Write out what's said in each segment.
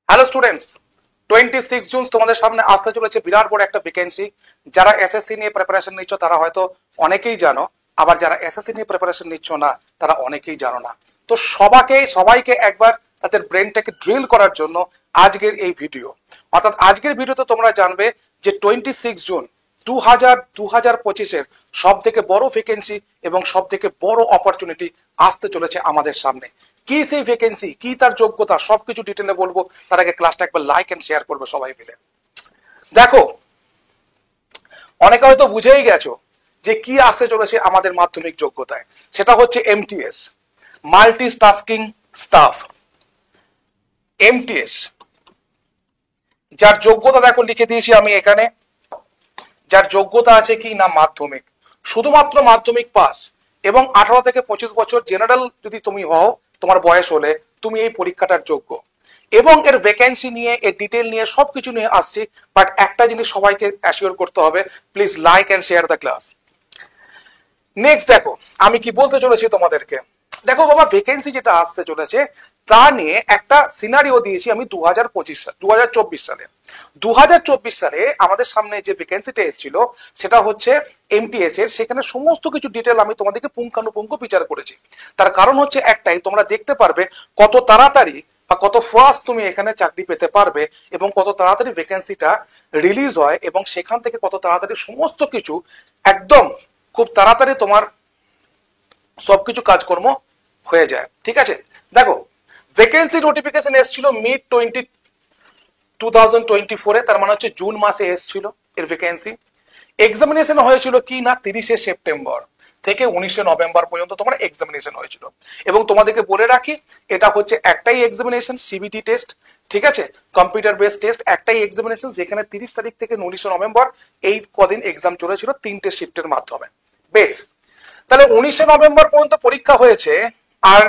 Hello students, 26 June তোমাদের সামনে আসতে চলেছে বিরাট বড় একটা ভ্যাকেন্সি। যারা এসএসসি নিয়ে প্রিপারেশন নিচ্ছ তারা হয়তো অনেকেই জানো, আবার যারা এসএসসি নিয়ে প্রিপারেশন নিচ্ছ না তারা অনেকেই জানো না। তো সবাইকে একবার তাদের ব্রেনটাকে ড্রিল করার জন্য আজকের এই ভিডিও। অর্থাৎ আজকের ভিডিওতে তোমরা জানবে যে 26 জুন 2025-এর সব থেকে বড় ভ্যাকেন্সি এবং সব থেকে বড় অপরচুনিটি আসতে চলেছে আমাদের সামনে। কি সেই ভ্যাকেন্সি, কি তার যোগ্যতা, সবকিছু ডিটেলে বলবো। তার আগে ক্লাসটা একবার লাইক এন্ড শেয়ার করবে সবাই মিলে। দেখো, অনেকে হয়তো বুঝেই গেছো যে কি আসতে চলেছে আমাদের মাধ্যমিক যোগ্যতায়। সেটা হচ্ছে MTS, multi tasking staff. MTS যার যোগ্যতা দেখো লিখে দিয়েছি আমি এখানে। যার যোগ্যতা আছে কি না মাধ্যমিক, শুধুমাত্র মাধ্যমিক পাস এবং 18 থেকে 25 বছর জেনারেল যদি তুমি হও, তোমার বয়স হলে তুমি এই পরীক্ষাটার যোগ্য। এবং এর ভ্যাকেন্সি নিয়ে, এর ডিটেল নিয়ে সবকিছু নিয়ে আসছি। বাট একটা জিনিস সবাইকে অ্যাসিওর করতে হবে, please like and share the class. Next দেখো আমি কি বলতে চলেছি তোমাদেরকে। দেখো বাবা, ভ্যাকেন্সি যেটা আসতে চলেছে তা নিয়ে একটা সিনারিও দিয়েছি আমি 2024 সালে। 2024 সালে আমাদের সামনে যে ভ্যাকেন্সিটা এসেছিল সেটা হচ্ছে এমটিএস এর। সেখানে সমস্ত কিছু ডিটেল আমি তোমাদেরকে পুঙ্খানুপুঙ্খ বিচার করেছি। তার কারণ হচ্ছে একটাই, তোমরা দেখতে পারবে কত তাড়াতাড়ি বা কত ফাস্ট তুমি এখানে চাকরি পেতে পারবে এবং কত তাড়াতাড়ি ভ্যাকেন্সিটা রিলিজ হয় এবং সেখান থেকে কত তাড়াতাড়ি সমস্ত কিছু একদম খুব তাড়াতাড়ি তোমার সবকিছু কাজকর্ম হয়ে যায়। ঠিক আছে, দেখো ভ্যাকেন্সি নোটিফিকেশন এসেছিল মিড 2024-এ, তার মানে হচ্ছে জুন মাসে এসেছিল এর ভ্যাকেন্সি। এক্সামিনেশন হয়েছিল কি না 30শে সেপ্টেম্বর থেকে 19শে নভেম্বর পর্যন্ত তোমার এক্সামিনেশন হয়েছিল। এবং তোমাদেরকে বলে রাখি, এটা হচ্ছে একটাই এক্সামিনেশন, সিবিটি টেস্ট। ঠিক আছে, কম্পিউটার বেস টেস্ট, একটাই এক্সামিনেশন, যেখানে 30 তারিখ থেকে 19শে নভেম্বর এই কদিন এক্সাম চলেছিল 3টে শিফটের মাধ্যমে। বেশ, তাহলে 19শে নভেম্বর পর্যন্ত পরীক্ষা হয়েছে। আর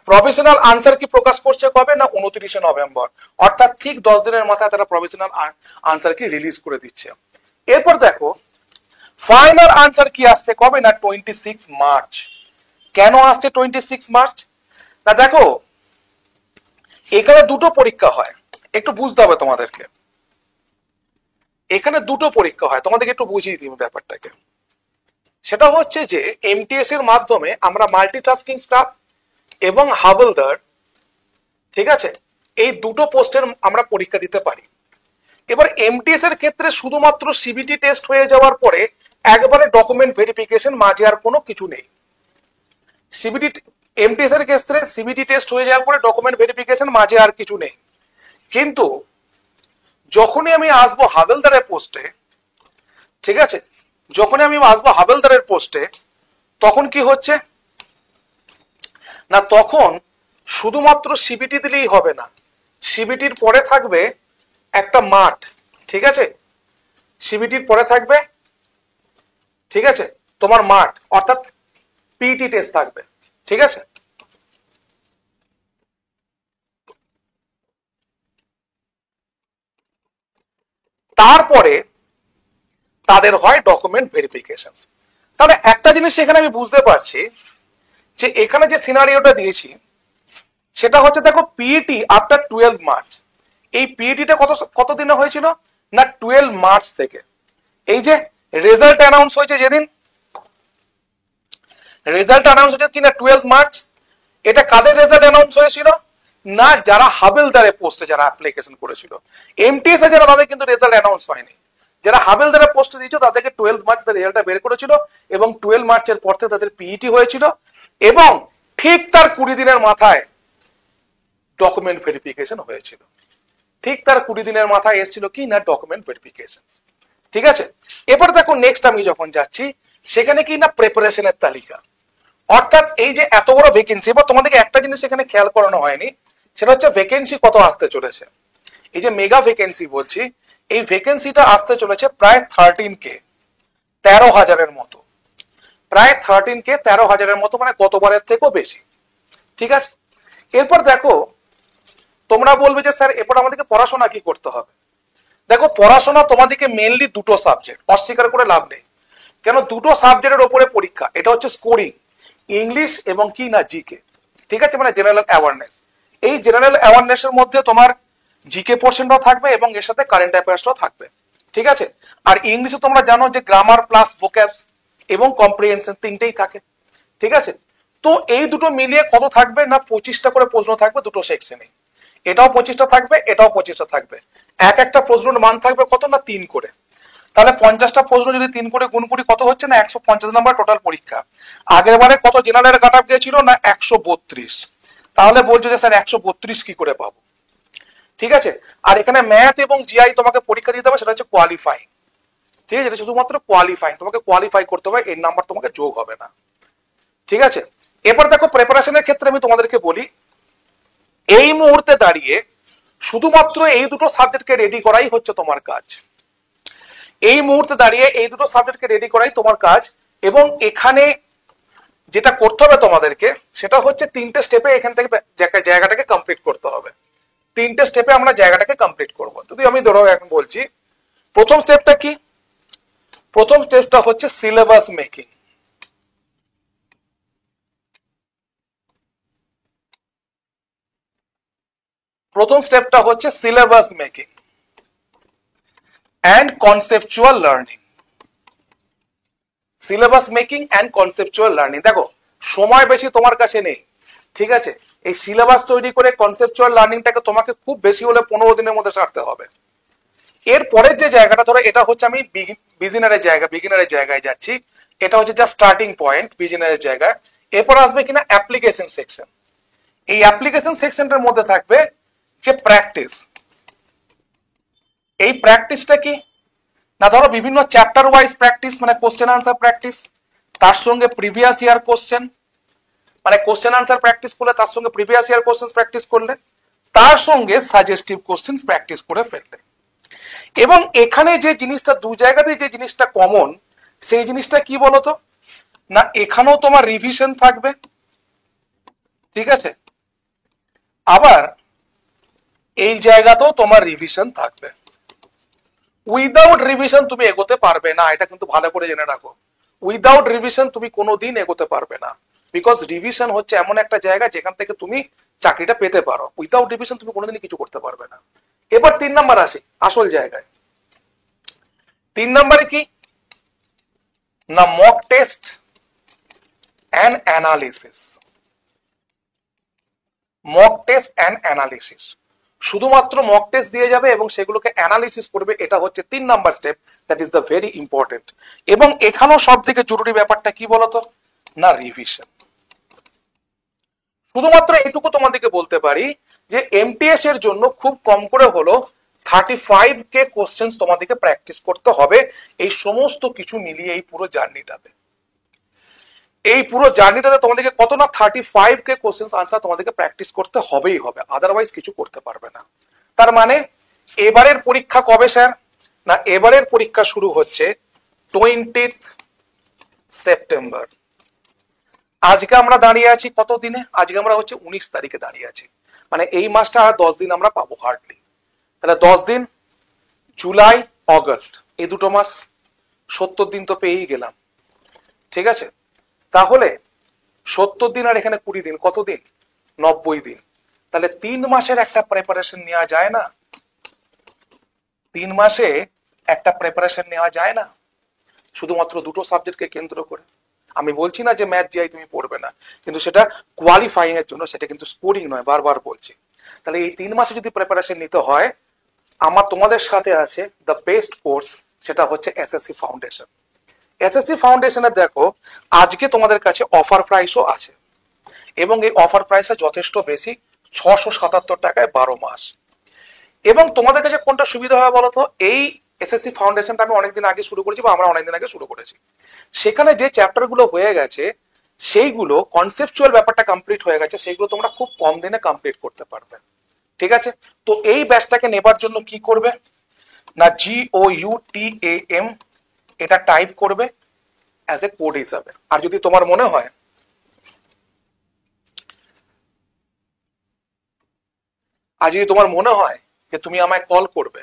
প্রভিশনাল আনসার কি প্রকাশ করছে কবে না 29শে নভেম্বর, অর্থাৎ ঠিক 10 দিনের মাথায় তারা প্রভিশনাল আনসার কি রিলিজ করে দিচ্ছে। এরপর দেখো ফাইনাল আনসার কি আসছে কবে না 26 মার্চ। কেন আসছে 26 মার্চ? না দেখো, এখানে দুটো পরীক্ষা হয়, একটু বুঝতে হবে তোমাদেরকে। এখানে দুটো পরীক্ষা হয়, তোমাদেরকে একটু বুঝিয়ে দিই ব্যাপারটাকে। সেটা হচ্ছে যে এমটিএস এর মাধ্যমে আমরা মাল্টিটাস্কিং স্টাফ এবং হাবিলদার, ঠিক আছে, এই দুটো পোস্টের আমরা পরীক্ষা দিতে পারি। এবার এমটিএস এর ক্ষেত্রে শুধুমাত্র সিবিটি টেস্ট হয়ে যাওয়ার পরে একবারে ডকুমেন্ট ভেরিফিকেশন, মাঝে আর কোনো কিছু নেই। সিবিটি এমটিএস এর ক্ষেত্রে সিবিটি টেস্ট হয়ে যাওয়ার পরে ডকুমেন্ট ভেরিফিকেশন, মাঝে আর কিছু নেই। কিন্তু যখনই আমি আসবো হাবিলদারের পোস্টে, ঠিক আছে, যখনই আমি আসবো হাবিলদারের পোস্টে, তখন কি হচ্ছে না, তখন শুধুমাত্র সিবিটি দিলেই হবে না, সিবিটির পরে থাকবে একটা মাঠ। ঠিক আছে, সিবিটির পরে থাকবে, ঠিক আছে, তোমার মাঠ, অর্থাৎ পিটি টেস্ট থাকবে। ঠিক আছে, তারপরে তাদের হয় ডকুমেন্ট ভেরিফিকেশন। তাহলে একটা জিনিস এখানে আমি বুঝতে পারছি যে এখানে যে সিনারিওটা দিয়েছি সেটা হচ্ছে, দেখো পিইটি আফটার 12 মার্চ। এই পিইটিটা কত দিনে হয়েছিল না 12 মার্চ থেকে। এই যে রেজাল্ট অ্যানাউন্স হয়েছে যেদিন, রেজাল্ট অ্যানাউন্স হয়েছে কিনা 12 মার্চ। এটা কাদের রেজাল্ট অ্যানাউন্স হয়েছিল না যারা হাবিলদারের পোস্টে যারা অ্যাপ্লিকেশন করেছিল। এমটিএস এ যারা, তাদের কিন্তু রেজাল্ট অ্যানাউন্স হয়নি। যারা হাবিলদারের পোস্টে দিয়েছিল তাদেরকে 12 মার্চ তাদের রেজাল্টটা বের করেছিল এবং 12 মার্চের পর থেকে তাদের পিইটি হয়েছিল এবং ঠিক তার 20 দিনের মাথায় ডকুমেন্ট ভেরিফিকেশন হয়েছিল। ঠিক তার 20 দিনের মাথায় এসেছিল কি না ডকুমেন্ট ভেরিফিকেশন। ঠিক আছে, এবার দেখো নেক্সট আমি যখন যাচ্ছি সেখানে কি না প্রিপারেশনের তালিকা। অর্থাৎ এই যে এত বড় ভ্যাকেন্সি, এবার তোমাদেরকে একটা জিনিস এখানে খেয়াল করানো হয়নি, সেটা হচ্ছে ভ্যাকেন্সি কত আসতে চলেছে। এই যে মেগা ভ্যাকেন্সি বলছি, এই ভ্যাকেন্সিটা আসতে চলেছে প্রায় 13K, 13,000-এর মতো। প্রায় 13K, 13,000-এর মতো, মানে গতবারের থেকেও বেশি। ঠিক আছে, এরপর দেখো তোমরা বলবে যে স্যার এরপর আমাদেরকে পড়াশোনা কি করতে হবে। দেখো পড়াশোনা তোমাদেরকে মেনলি দুটো সাবজেক্ট, অস্বীকার করে লাভ নেই। কেন, দুটো সাবজেক্টের উপরে পরীক্ষা। এটা হচ্ছে স্কোরিং, ইংলিশ এবং কি না জিকে। ঠিক আছে, মানে জেনারেল অ্যাওয়ারনেস। এই জেনারেল অ্যাওয়ারনেসের মধ্যে তোমার জিকে পোর্শনটাও থাকবে এবং এর সাথে কারেন্ট অ্যাফেয়ার্সটাও থাকবে, ঠিক আছে। আর ইংলিশে তোমরা জানো যে গ্রামার প্লাস ভোক্যাবস এবং কম্প্রিহেনশন তিনটেই থাকে, ঠিক আছে। তো এই দুটো মিলিয়ে কত থাকবে না 25টা করে প্রশ্ন থাকবে দুটো সেকশনে, এটাও 25টা থাকবে, এটাও 25টা থাকবে। এক একটা প্রশ্নের মান থাকবে কত না 3 করে। তাহলে 50টা প্রশ্ন যদি 3 করে গুণ করি কত হচ্ছে না 150 নাম্বার টোটাল পরীক্ষা। আগের বারে কত জেনারেল কাট অফ গিয়েছিল না 132, তাহলে বলছো যে স্যার 132 কি করে পাবো, ঠিক আছে। আর এখানে ম্যাথ এবং জিআই তোমাকে পরীক্ষা দিতে হবে, সেটা হচ্ছে কোয়ালিফাইং, ঠিক আছে। শুধুমাত্র কোয়ালিফাইং, তোমাকে কোয়ালিফাই করতে হবে, এর নাম্বার তোমাকে যোগ হবে না, ঠিক আছে। এরপর দেখো প্রিপারেশনের ক্ষেত্রে আমি তোমাদেরকে বলি, এই মুহূর্তে দাঁড়িয়ে শুধুমাত্র এই দুটো সাবজেক্টকে রেডি করাই হচ্ছে তোমার কাজ। এই মুহূর্তে দাঁড়িয়ে এই দুটো সাবজেক্টকে রেডি করাই তোমার কাজ। এবং এখানে যেটা করতে হবে তোমাদেরকে সেটা হচ্ছে 3টে স্টেপে এখান থেকে জায়গাটাকে কমপ্লিট করতে হবে। 3টে স্টেপে আমরা জায়গাটাকে কমপ্লিট করব। যদি আমি ধরো এখন বলছি প্রথম স্টেপটা কি, প্রথম স্টেপটা হচ্ছে সিলেবাস মেকিং। প্রথম স্টেপটা হচ্ছে syllabus making and conceptual learning. Syllabus making and conceptual learning, দেখো সময় বেশি তোমার কাছে নেই, ঠিক আছে। এই সিলেবাস তৈরি করে কনসেপচুয়াল লার্নিংটাকে তোমাকে খুব বেশি হলে 15 দিনের মধ্যে সারতে হবে। এর পরের যে জায়গাটা ধরো এটা হচ্ছে আমি বিগিনারের জায়গায় যাচ্ছি, এটা হচ্ছে জাস্ট স্টার্টিং পয়েন্ট বিগিনারের জায়গায়। এরপর আসবে কিনা অ্যাপ্লিকেশন সেকশন। এই অ্যাপ্লিকেশন সেকশনটার মধ্যে থাকবে যে প্র্যাকটিস। এই প্র্যাকটিসটা কি না ধরো বিভিন্ন চ্যাপ্টার ওয়াইজ প্র্যাকটিস, মানে কোশ্চেন আনসার প্র্যাকটিস, তার সঙ্গে প্রিভিয়াস ইয়ার কোশ্চেন, মানে কোশ্চেন আনসার প্র্যাকটিস করলে তার সঙ্গে প্রিভিয়াস ইয়ার কোশ্চেন প্র্যাকটিস করলে, তার সঙ্গে সাজেস্টিভ কোশ্চেন প্র্যাকটিস করে ফেললে। এবং এখানে যে জিনিসটা দু জায়গাতে যে জিনিসটা কমন, সেই জিনিসটা কি বলতো না এখানেও তোমার রিভিশন থাকবে, ঠিক আছে। আবার এই জায়গাতেও তোমার রিভিশন থাকবে। উইদাউট রিভিশন তুমি এগোতে পারবে না, এটা কিন্তু ভালো করে জেনে রাখো। উইদাউট রিভিশন তুমি কোনোদিন এগোতে পারবে না, বিকজ রিভিশন হচ্ছে এমন একটা জায়গা যেখান থেকে তুমি চাকরিটা পেতে পারো। উইদাউট রিভিশন তুমি কোনোদিনই কিছু করতে পারবে না। এবার 3 নাম্বার আসি আসল জায়গায়। 3 নাম্বারে কি না mock test and analysis. Mock test and analysis, শুধুমাত্র মক টেস্ট দিয়ে যাবে এবং সেগুলোকে অ্যানালিসিস করবে, এটা হচ্ছে 3 number step, that is the very important. এবং এখানেও সব থেকে জরুরি ব্যাপারটা কি বলতো না রিভিশন। শুধুমাত্র এইটুকু তোমাদেরকে বলতে পারি যে এমটিএস এর জন্য খুব কম করে হলো 35K কোশ্চেন তোমাদেরকে প্র্যাকটিস করতে হবে এই সমস্ত কিছু মিলিয়ে এই পুরো জার্নিটাতে। এই পুরো জার্নিটাতে তোমাদেরকে কত না 35K কোশ্চেন আনসার তোমাদেরকে প্র্যাকটিস করতে হবেই হবে, আদারওয়াইজ কিছু করতে পারবে না। তার মানে এবারের পরীক্ষা কবে স্যার না এবারের পরীক্ষা শুরু হচ্ছে 20 সেপ্টেম্বর। আজকে আমরা দাঁড়িয়ে আছি কত দিনে, আজকে আমরা হচ্ছে 19 তারিখে দাঁড়িয়ে আছি, মানে এই মাসটা আর 10 দিন আমরা পাবো হার্ডলি। তাহলে 10 দিন, জুলাই অগস্ট, এই দুটো মাস, 70 দিন তো পেয়েই গেলাম, ঠিক আছে। তাহলে 70 দিন আর এখানে 20 দিন, কত দিন 90 দিন। তাহলে 3 মাসের একটা প্রিপারেশন নেওয়া যায় না, 3 মাসে একটা প্রিপারেশন নেওয়া যায় না, শুধুমাত্র দুটো সাবজেক্টকে কেন্দ্র করে। আমি বলছি না যে ম্যাথ জিআই তুমি পড়বে না, কিন্তু সেটা কোয়ালিফাইং এর জন্য, সেটা কিন্তু স্কোরিং নয়, বারবার বলছি। তাহলে এই 3 মাসে যদি প্রিপারেশন নিতে হয়, আমার তোমাদের সাথে আছে দ্য বেস্ট কোর্স, সেটা হচ্ছে এসএসসি ফাউন্ডেশন। এসএসসি ফাউন্ডেশনে দেখো আজকে তোমাদের কাছে অফার প্রাইসও আছে, এবং এই অফার প্রাইসটা যথেষ্ট বেশি, 677 টাকায় 12 মাস। এবং তোমাদের কাছে কোনটা সুবিধা হয় বলতো, এই এসএসসি ফাউন্ডেশনটা আমি অনেকদিন আগে শুরু করেছি, বা আমরা অনেকদিন আগে শুরু করেছি। সেখানে যে চ্যাপ্টার গুলো হয়ে গেছে, সেইগুলো কনসেপচুয়াল ব্যাপারটা কমপ্লিট হয়ে গেছে, সেইগুলো তোমরা খুব কম দিনে কমপ্লিট করতে পারবে, ঠিক আছে। তো এই ব্যাচটাকে নেবার জন্য কি করবে না GOUTAM এটা টাইপ করবে অ্যাজ এ কোড হিসাবে। আর যদি তোমার মনে হয় যে তুমি আমায় কল করবে,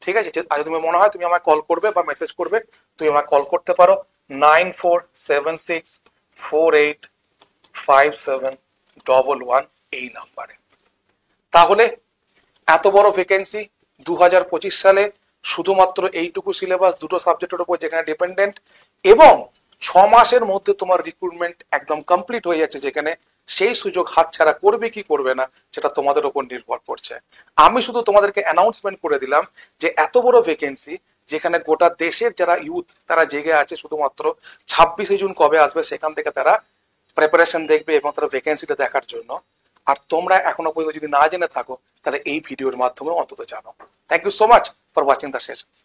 ঠিক আছে, আর যদি মনে হয় তুমি আমায় কল করবে বা মেসেজ করবে, তুমি আমায় কল করতে পারো 9476485711 এই নাম্বারে। তাহলে এত বড় ভ্যাকেন্সি 2025 সালে শুধুমাত্র এইটুকু সিলেবাস, দুটো সাবজেক্টের উপর যেখানে ডিপেন্ডেন্ট, এবং 6 মাসের মধ্যে তোমার রিক্রুটমেন্ট একদম কমপ্লিট হয়ে যাচ্ছে, যেখানে সেই সুযোগ হাতছাড়া করবে কি করবে না সেটা তোমাদের উপর নির্ভর করছে। আমি শুধু তোমাদেরকে অ্যানাউন্সমেন্ট করে দিলাম যে এত বড় ভ্যাকেন্সি, যেখানে গোটা দেশের যারা ইউথ তারা জেগে আছে, শুধুমাত্র 26শে জুন কবে আসবে সেখান থেকে তারা প্রিপারেশন দেখবে এবং তারা ভ্যাকেন্সিটা দেখার জন্য। আর তোমরা এখনো পর্যন্ত যদি না জেনে থাকো, তাহলে এই ভিডিওর মাধ্যমে অন্তত জানো। Thank you so much for watching the sessions.